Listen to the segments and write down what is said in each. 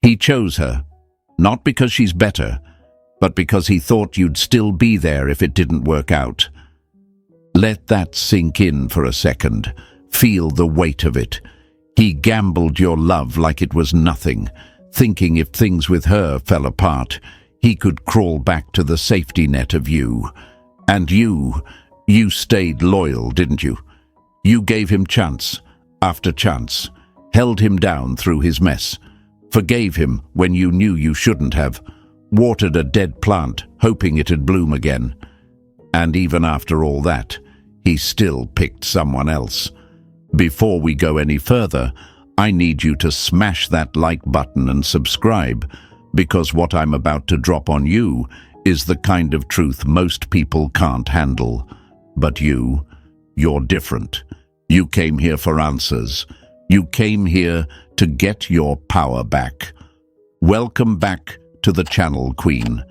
He chose her, not because she's better, but because he thought you'd still be there if it didn't work out. Let that sink in for a second. Feel the weight of it. He gambled your love like it was nothing, thinking if things with her fell apart, he could crawl back to the safety net of you. And you stayed loyal, didn't you? You gave him chance after chance, held him down through his mess, forgave him when you knew you shouldn't have, watered a dead plant, hoping it'd bloom again. And even after all that, he still picked someone else. Before we go any further, I need you to smash that like button and subscribe, because what I'm about to drop on you is the kind of truth most people can't handle. But you're different. You came here for answers. You came here to get your power back. Welcome back to the channel, Queen.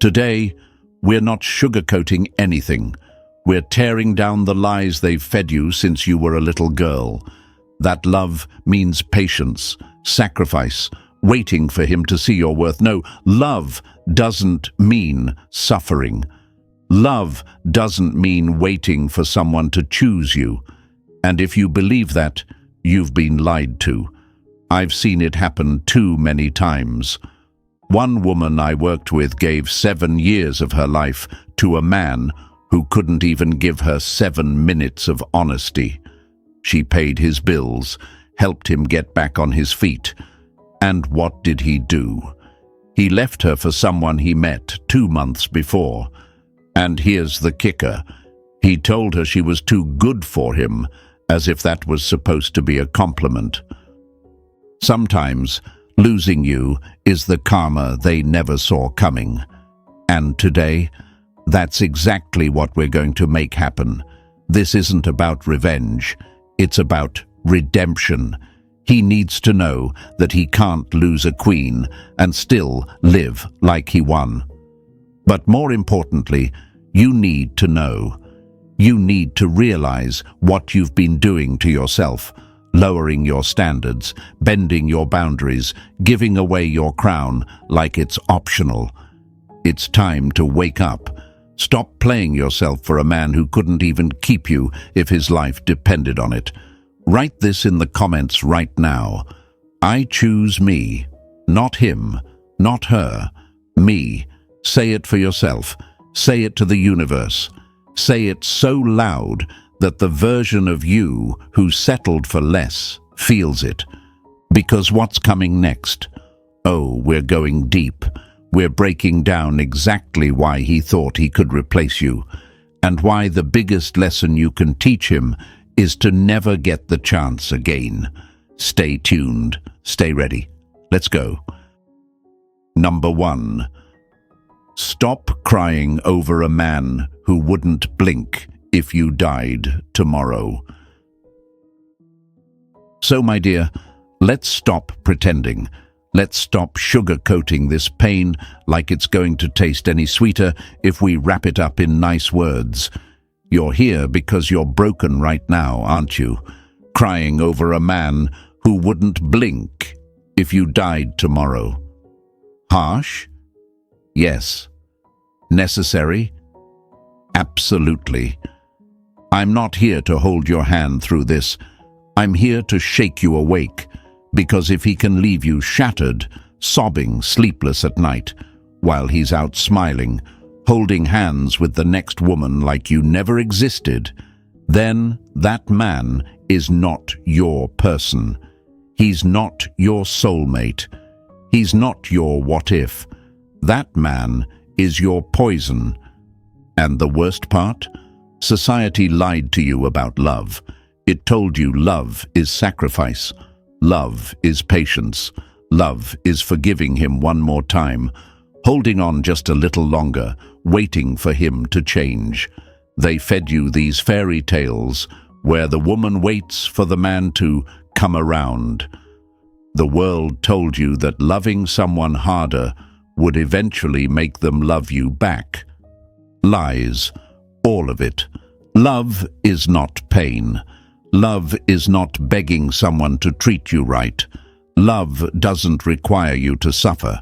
Today, we're not sugarcoating anything. We're tearing down the lies they've fed you since you were a little girl. That love means patience, sacrifice, waiting for him to see your worth. No, love doesn't mean suffering. Love doesn't mean waiting for someone to choose you. And if you believe that, you've been lied to. I've seen it happen too many times. One woman I worked with gave 7 years of her life to a man who couldn't even give her 7 minutes of honesty. She paid his bills, helped him get back on his feet. And what did he do? He left her for someone he met 2 months before. And here's the kicker. He told her she was too good for him, as if that was supposed to be a compliment. Sometimes, losing you is the karma they never saw coming. And today, that's exactly what we're going to make happen. This isn't about revenge. It's about redemption. He needs to know that he can't lose a queen and still live like he won. But more importantly, you need to know. You need to realize what you've been doing to yourself, lowering your standards, bending your boundaries, giving away your crown like it's optional. It's time to wake up. Stop playing yourself for a man who couldn't even keep you if his life depended on it. Write this in the comments right now. I choose me, not him, not her, me. Say it for yourself. Say it to the universe. Say it so loud that the version of you who settled for less feels it. Because what's coming next? Oh, we're going deep. We're breaking down exactly why he thought he could replace you, and why the biggest lesson you can teach him is to never get the chance again. Stay tuned. Stay ready. Let's go. Number 1. Stop crying over a man who wouldn't blink if you died tomorrow. So, my dear, let's stop pretending. Let's stop sugarcoating this pain like it's going to taste any sweeter if we wrap it up in nice words. You're here because you're broken right now, aren't you? Crying over a man who wouldn't blink if you died tomorrow. Harsh? Yes. Necessary? Absolutely. I'm not here to hold your hand through this. I'm here to shake you awake. Because if he can leave you shattered, sobbing, sleepless at night, while he's out smiling, holding hands with the next woman like you never existed, then that man is not your person. He's not your soulmate. He's not your what if. That man is your poison. And the worst part? Society lied to you about love. It told you love is sacrifice. Love is patience. Love is forgiving him one more time, holding on just a little longer, waiting for him to change. They fed you these fairy tales where the woman waits for the man to come around. The world told you that loving someone harder would eventually make them love you back. Lies, all of it. Love is not pain. Love is not begging someone to treat you right. Love doesn't require you to suffer.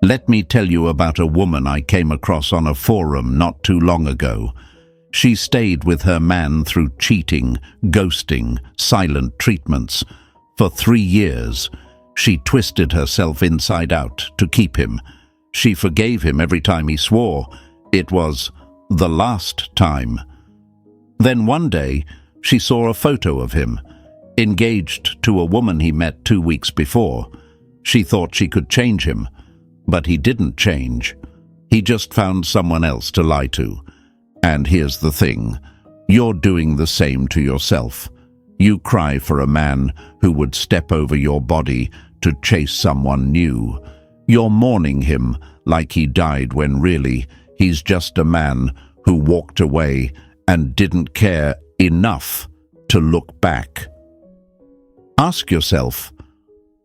Let me tell you about a woman I came across on a forum not too long ago. She stayed with her man through cheating, ghosting, silent treatments. For 3 years, she twisted herself inside out to keep him. She forgave him every time he swore it was the last time. Then one day, she saw a photo of him, engaged to a woman he met 2 weeks before. She thought she could change him, but he didn't change. He just found someone else to lie to. And here's the thing, you're doing the same to yourself. You cry for a man who would step over your body to chase someone new. You're mourning him like he died when really he's just a man who walked away and didn't care enough to look back. Ask yourself,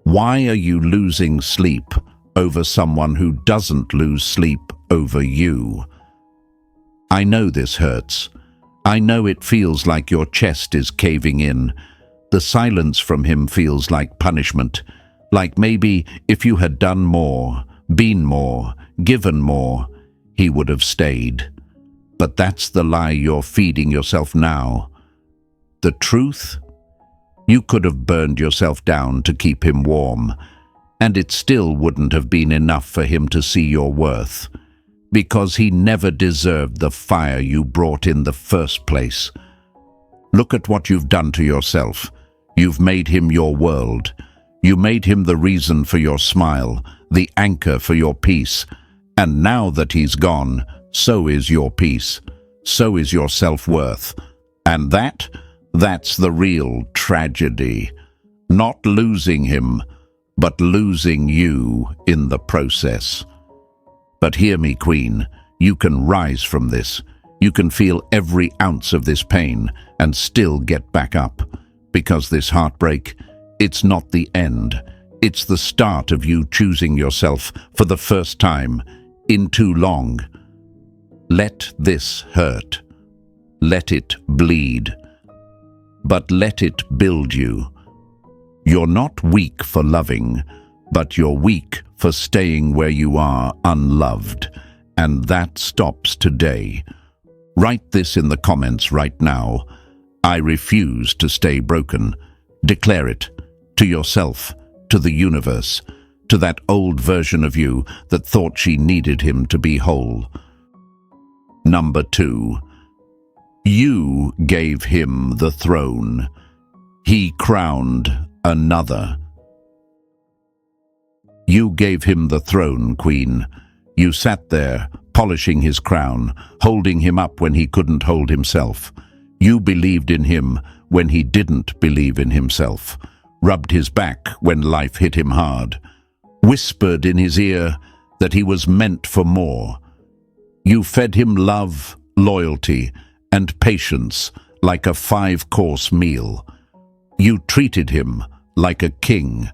why are you losing sleep over someone who doesn't lose sleep over you? I know this hurts. I know it feels like your chest is caving in. The silence from him feels like punishment, like maybe if you had done more, been more, given more, he would have stayed. But that's the lie you're feeding yourself now. The truth? You could have burned yourself down to keep him warm, and it still wouldn't have been enough for him to see your worth, because he never deserved the fire you brought in the first place. Look at what you've done to yourself. You've made him your world. You made him the reason for your smile, the anchor for your peace. And now that he's gone, so is your peace. So is your self-worth. And that's the real tragedy. Not losing him, but losing you in the process. But hear me, Queen, you can rise from this. You can feel every ounce of this pain and still get back up. Because this heartbreak, it's not the end. It's the start of you choosing yourself for the first time in too long. Let this hurt. Let it bleed. But let it build you. You're not weak for loving, but you're weak for staying where you are unloved, and that stops today. Write this in the comments right now. I refuse to stay broken. Declare it to yourself, to the universe, to that old version of you that thought she needed him to be whole. Number 2. You gave him the throne. He crowned another. You gave him the throne, Queen. You sat there, polishing his crown, holding him up when he couldn't hold himself. You believed in him when he didn't believe in himself, rubbed his back when life hit him hard, whispered in his ear that he was meant for more. You fed him love, loyalty, and patience like a 5-course meal. You treated him like a king.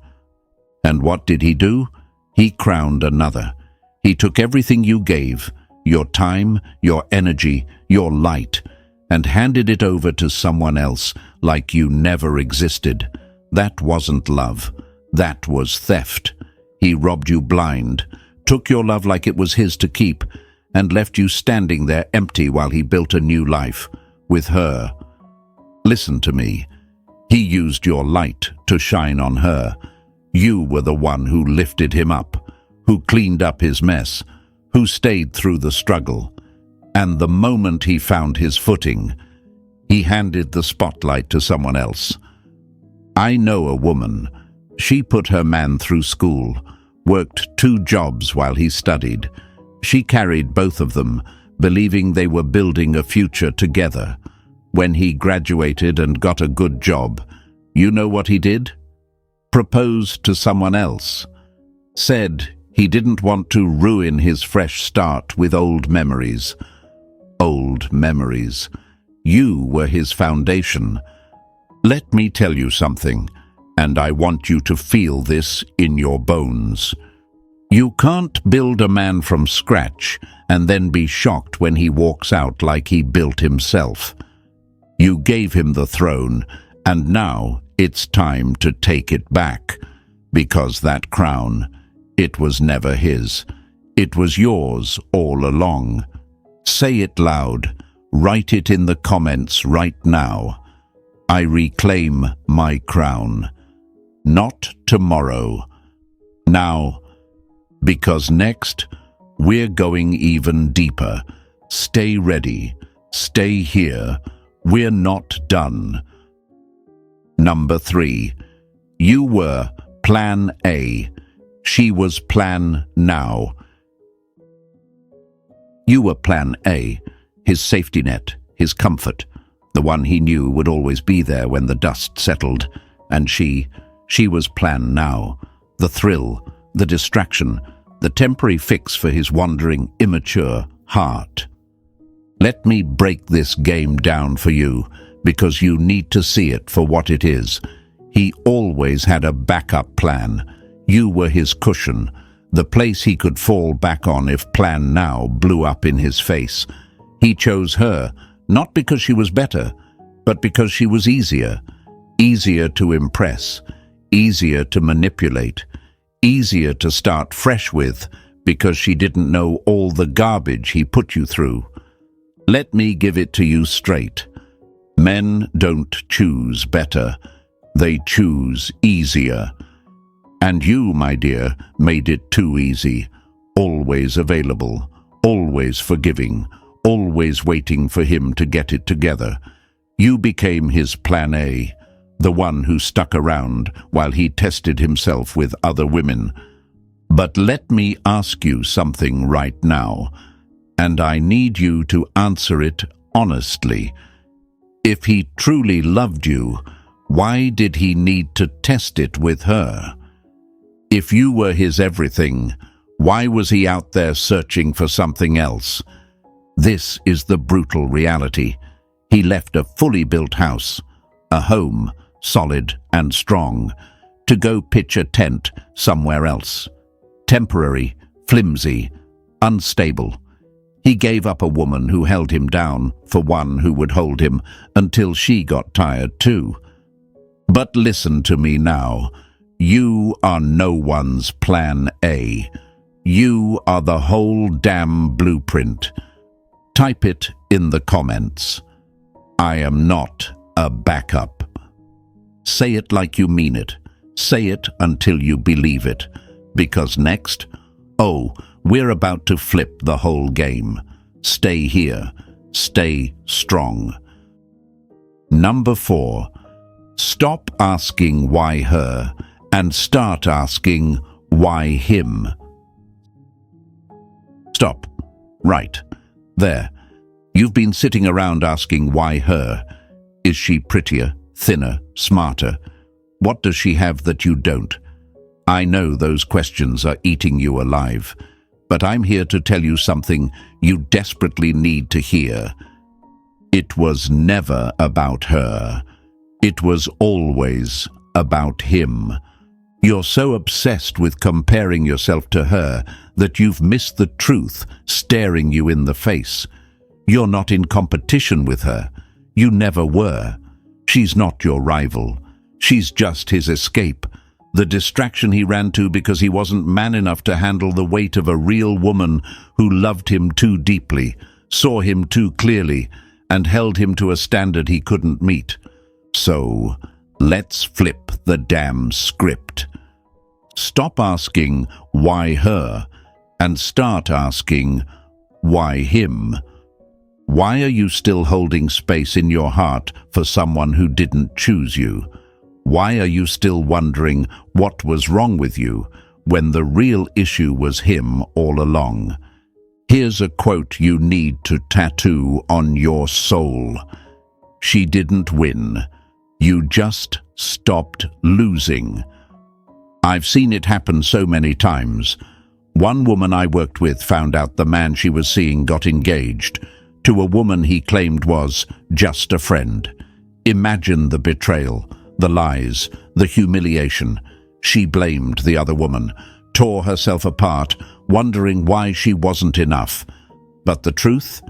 And what did he do? He crowned another. He took everything you gave, your time, your energy, your light, and handed it over to someone else like you never existed. That wasn't love. That was theft. He robbed you blind, took your love like it was his to keep, and left you standing there empty while he built a new life with her. Listen to me. He used your light to shine on her. You were the one who lifted him up, who cleaned up his mess, who stayed through the struggle. And the moment he found his footing, he handed the spotlight to someone else. I know a woman. She put her man through school, worked 2 jobs while he studied. She carried both of them, believing they were building a future together. When he graduated and got a good job, you know what he did? Proposed to someone else. Said he didn't want to ruin his fresh start with old memories. Old memories. You were his foundation. Let me tell you something, and I want you to feel this in your bones. You can't build a man from scratch and then be shocked when he walks out like he built himself. You gave him the throne, and now it's time to take it back. Because that crown, it was never his. It was yours all along. Say it loud. Write it in the comments right now. I reclaim my crown. Not tomorrow. Now. Because next, we're going even deeper. Stay ready. Stay here. We're not done. Number 3. You were Plan A. She was Plan Now. You were Plan A, his safety net, his comfort, the one he knew would always be there when the dust settled. And she was Plan Now, the thrill, the distraction, the temporary fix for his wandering, immature heart. Let me break this game down for you, because you need to see it for what it is. He always had a backup plan. You were his cushion, the place he could fall back on if Plan Now blew up in his face. He chose her, not because she was better, but because she was easier. Easier to impress, easier to manipulate, easier to start fresh with, because she didn't know all the garbage he put you through. Let me give it to you straight. Men don't choose better. They choose easier. And you, my dear, made it too easy. Always available, always forgiving, always waiting for him to get it together. You became his Plan A, the one who stuck around while he tested himself with other women. But let me ask you something right now, and I need you to answer it honestly. If he truly loved you, why did he need to test it with her? If you were his everything, why was he out there searching for something else? This is the brutal reality. He left a fully built house, a home, solid and strong, to go pitch a tent somewhere else. Temporary, flimsy, unstable. He gave up a woman who held him down for one who would hold him until she got tired too. But listen to me now. You are no one's Plan A. You are the whole damn blueprint. Type it in the comments. I am not a backup. Say it like you mean it. Say it until you believe it. Because next, we're about to flip the whole game. Stay here. Stay strong. Number 4. Stop asking why her and start asking why him. Stop. Right. There. You've been sitting around asking why her. Is she prettier, thinner, smarter? What does she have that you don't? I know those questions are eating you alive, but I'm here to tell you something you desperately need to hear. It was never about her. It was always about him. You're so obsessed with comparing yourself to her that you've missed the truth staring you in the face. You're not in competition with her. You never were. She's not your rival. She's just his escape, the distraction he ran to because he wasn't man enough to handle the weight of a real woman who loved him too deeply, saw him too clearly, and held him to a standard he couldn't meet. So, let's flip the damn script. Stop asking why her and start asking why him. Why are you still holding space in your heart for someone who didn't choose you? Why are you still wondering what was wrong with you when the real issue was him all along? Here's a quote you need to tattoo on your soul. She didn't win. You just stopped losing. I've seen it happen so many times. One woman I worked with found out the man she was seeing got engaged to a woman he claimed was just a friend. Imagine the betrayal, the lies, the humiliation. She blamed the other woman, tore herself apart, wondering why she wasn't enough. But the truth?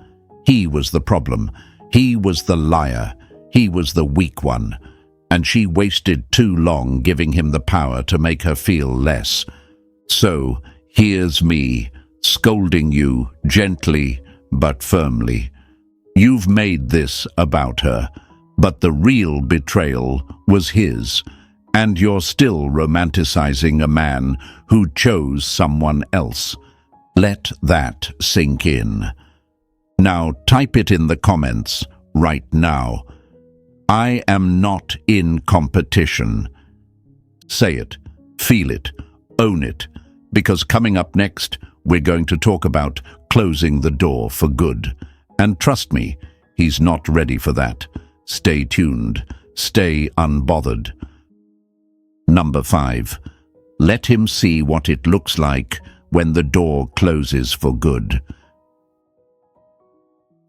He was the problem. He was the liar. He was the weak one. and she wasted too long giving him the power to make her feel less. So, here's me, scolding you gently but firmly. You've made this about her, but the real betrayal was his, and you're still romanticizing a man who chose someone else. Let that sink in. Now type it in the comments right now. I am not in competition. Say it, feel it, own it, because coming up next, we're going to talk about closing the door for good. And trust me, he's not ready for that. Stay tuned. Stay unbothered. Number 5. Let him see what it looks like when the door closes for good.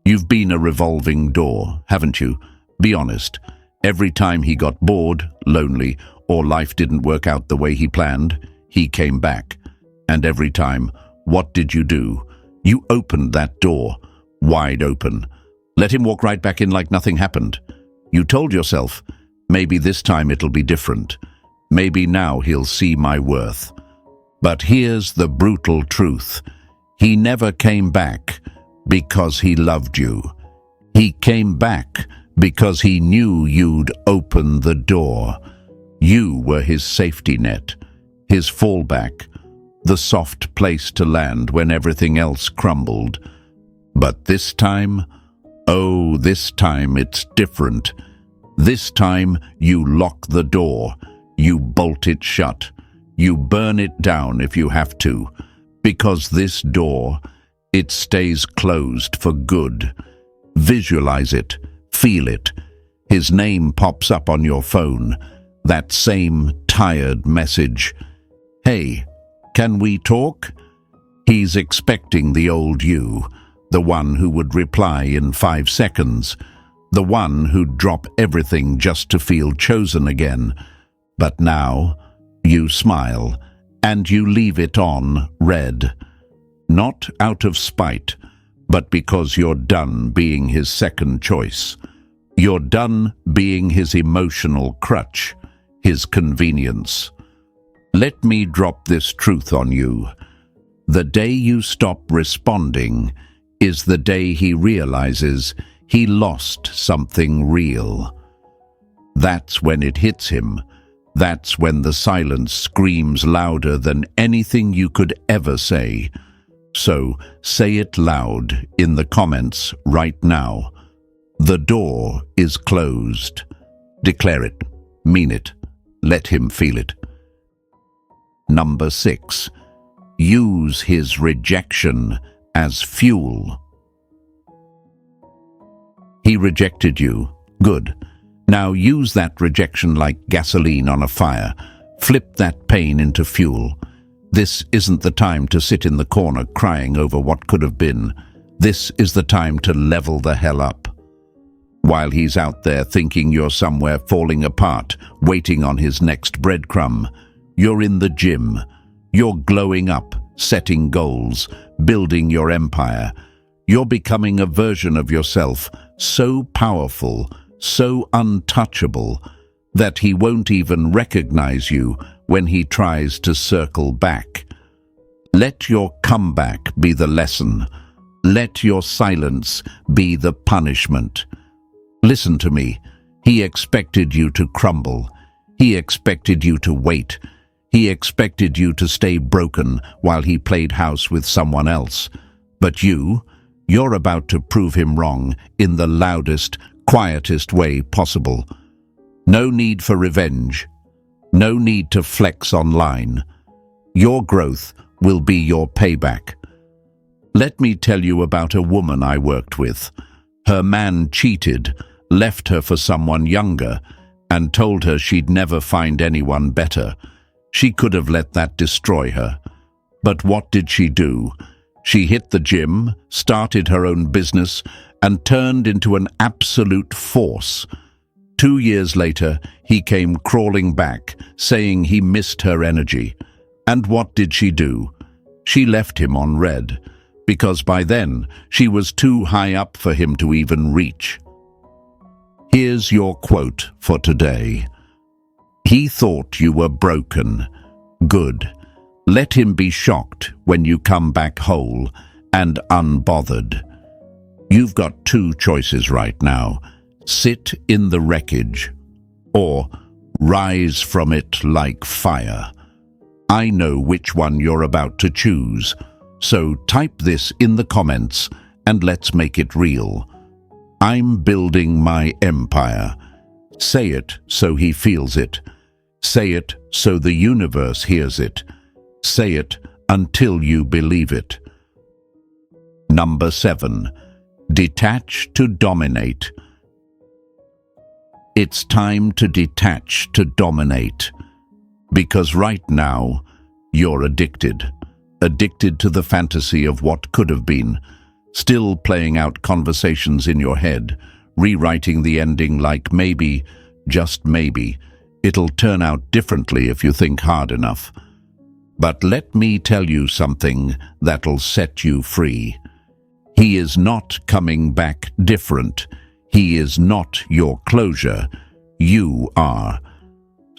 You've been a revolving door, haven't you? Be honest. Every time he got bored, lonely, or life didn't work out the way he planned, he came back. And every time, what did you do? You opened that door, wide open. Let him walk right back in like nothing happened. You told yourself, maybe this time it'll be different. Maybe now he'll see my worth. But here's the brutal truth. He never came back because he loved you. He came back because he knew you'd open the door. You were his safety net, his fallback, the soft place to land when everything else crumbled. But this time, oh, this time it's different. This time you lock the door, you bolt it shut, you burn it down if you have to, because this door, it stays closed for good. Visualize it, feel it. His name pops up on your phone, that same tired message. Hey, can we talk? He's expecting the old you, the one who would reply in 5 seconds, the one who'd drop everything just to feel chosen again. But now, you smile, and you leave it on red. Not out of spite, but because you're done being his second choice. You're done being his emotional crutch, his convenience. Let me drop this truth on you. The day you stop responding is the day he realizes he lost something real. That's when it hits him. That's when the silence screams louder than anything you could ever say. So say it loud in the comments right now. The door is closed. Declare it. Mean it. Let him feel it. Number 6. Use his rejection as fuel. He rejected you. Good. Now use that rejection like gasoline on a fire. Flip that pain into fuel. This isn't the time to sit in the corner crying over what could have been. This is the time to level the hell up. While he's out there thinking you're somewhere falling apart, waiting on his next breadcrumb, you're in the gym. You're glowing up, setting goals, building your empire. You're becoming a version of yourself so powerful, so untouchable, that he won't even recognize you when he tries to circle back. Let your comeback be the lesson. Let your silence be the punishment. Listen to me. He expected you to crumble. He expected you to wait. He expected you to stay broken while he played house with someone else. But you're about to prove him wrong in the loudest, quietest way possible. No need for revenge. No need to flex online. Your growth will be your payback. Let me tell you about a woman I worked with. Her man cheated, left her for someone younger, and told her she'd never find anyone better. She could have let that destroy her. But what did she do? She hit the gym, started her own business, and turned into an absolute force. 2 years later, he came crawling back, saying he missed her energy. And what did she do? She left him on red, because by then she was too high up for him to even reach. Here's your quote for today. He thought you were broken. Good. Let him be shocked when you come back whole and unbothered. You've got two choices right now. Sit in the wreckage or rise from it like fire. I know which one you're about to choose, so type this in the comments and let's make it real. I'm building my empire. Say it so he feels it. Say it so the universe hears it. Say it until you believe it. Number 7. Detach to dominate. It's time to detach to dominate. Because right now, you're addicted. Addicted to the fantasy of what could have been. Still playing out conversations in your head, rewriting the ending like maybe, just maybe, it'll turn out differently if you think hard enough. But let me tell you something that'll set you free. He is not coming back different. He is not your closure. You are.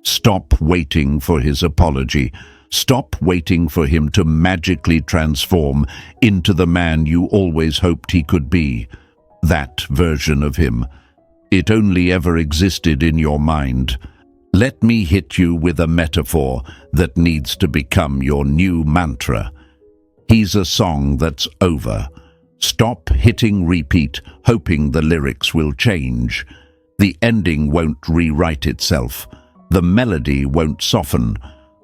Stop waiting for his apology. Stop waiting for him to magically transform into the man you always hoped he could be. That version of him. It only ever existed in your mind. Let me hit you with a metaphor that needs to become your new mantra. He's a song that's over. Stop hitting repeat, hoping the lyrics will change. The ending won't rewrite itself. The melody won't soften.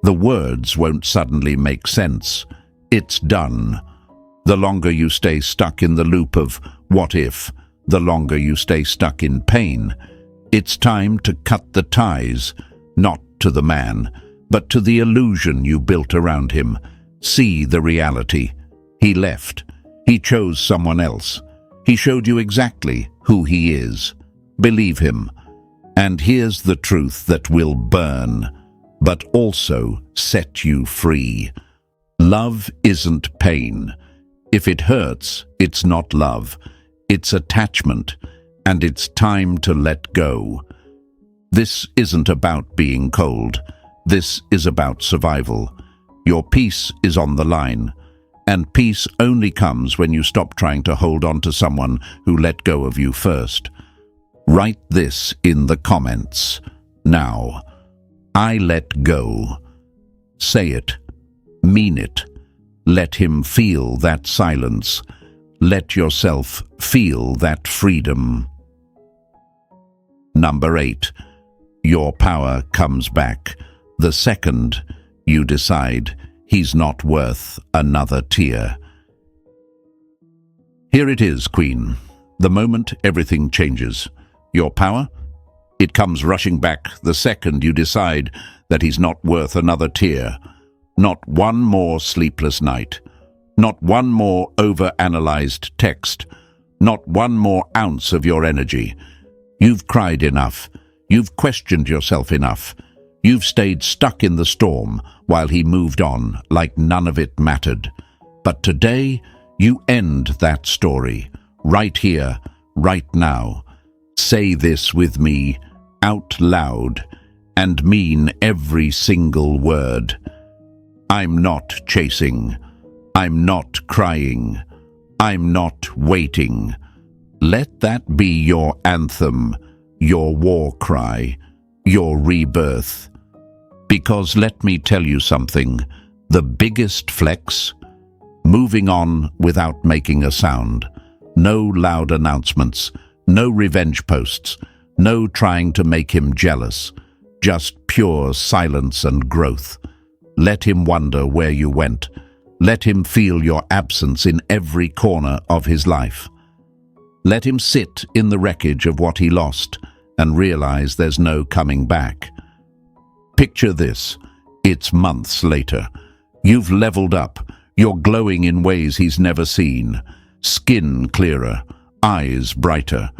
The words won't suddenly make sense. It's done. The longer you stay stuck in the loop of what if, the longer you stay stuck in pain. It's time to cut the ties, not to the man, but to the illusion you built around him. See the reality. He left. He chose someone else. He showed you exactly who he is. Believe him. And here's the truth that will burn, but also set you free. Love isn't pain. If it hurts, it's not love. It's attachment, and it's time to let go. This isn't about being cold. This is about survival. Your peace is on the line, and peace only comes when you stop trying to hold on to someone who let go of you first. Write this in the comments. Now, I let go. Say it. Mean it. Let him feel that silence. Let yourself feel that freedom. Number 8. Your power comes back the second you decide he's not worth another tear. Here it is, Queen. The moment everything changes. Your power? It comes rushing back the second you decide that he's not worth another tear. Not one more sleepless night. Not one more overanalyzed text. Not one more ounce of your energy. You've cried enough. You've questioned yourself enough. You've stayed stuck in the storm while he moved on like none of it mattered. But today, you end that story. Right here, right now. Say this with me, out loud, and mean every single word. I'm not chasing. I'm not crying. I'm not waiting. Let that be your anthem, your war cry, your rebirth. Because let me tell you something, the biggest flex, moving on without making a sound. No loud announcements, no revenge posts, no trying to make him jealous. Just pure silence and growth. Let him wonder where you went. Let him feel your absence in every corner of his life. Let him sit in the wreckage of what he lost and realize there's no coming back. Picture this. It's months later. You've leveled up. You're glowing in ways he's never seen. Skin clearer, eyes brighter,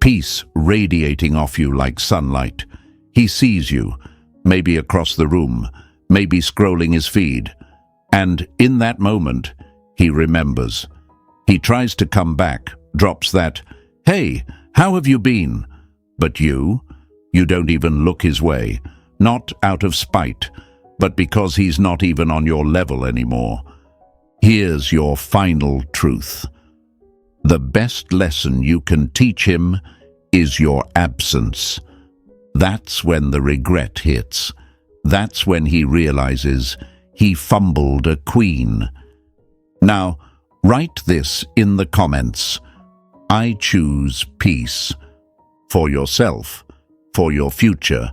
peace radiating off you like sunlight. He sees you, maybe across the room, maybe scrolling his feed. And in that moment, he remembers. He tries to come back, drops that, "Hey, how have you been?" But you don't even look his way. not out of spite, but because he's not even on your level anymore. Here's your final truth. The best lesson you can teach him is your absence. That's when the regret hits. That's when he realizes he fumbled a queen. Now, write this in the comments. I choose peace. For yourself, for your future,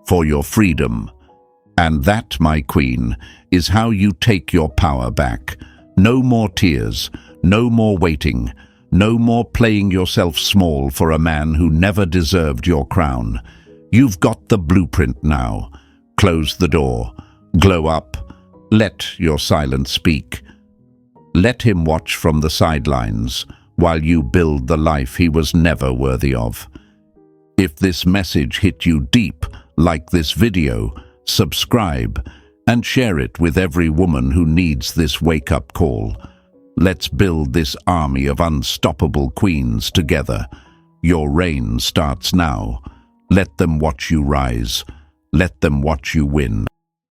for your freedom. And that, my queen, is how you take your power back. No more tears, no more waiting, no more playing yourself small for a man who never deserved your crown. You've got the blueprint now. Close the door. Glow up. Let your silence speak. Let him watch from the sidelines while you build the life he was never worthy of. If this message hit you deep, like this video, subscribe, and share it with every woman who needs this wake-up call. Let's build this army of unstoppable queens together. Your reign starts now. Let them watch you rise. Let them watch you win.